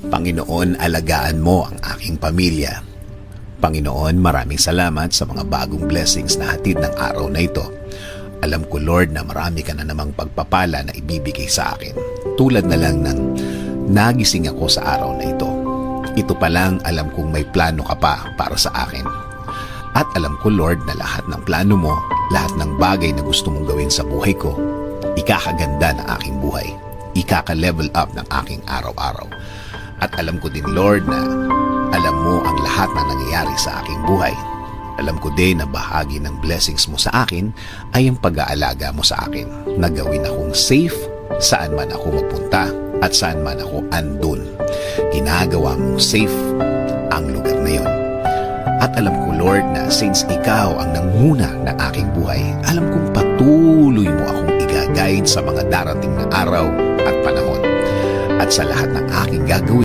Panginoon, alagaan mo ang aking pamilya. Panginoon, maraming salamat sa mga bagong blessings na hatid ng araw na ito. Alam ko, Lord, na marami ka na namang pagpapala na ibibigay sa akin. Tulad na lang ng nagising ako sa araw na ito. Ito pa lang, alam kong may plano ka pa para sa akin. At alam ko, Lord, na lahat ng plano mo, lahat ng bagay na gusto mong gawin sa buhay ko, ikakaganda ng aking buhay. Ikaka-level up ng aking araw-araw. At alam ko din, Lord, na alam mo ang lahat na nangyayari sa aking buhay. Alam ko din na bahagi ng blessings mo sa akin ay ang pag-aalaga mo sa akin. Na gawin akong safe saan man ako mapunta at saan man ako andun. Ginagawa mong safe ang lugar na yon. At alam ko, Lord, na since ikaw ang nanguna ng aking buhay, alam kong patuloy mo akong i-guide sa mga darating na araw at panahon. At sa lahat ng aking gagawin,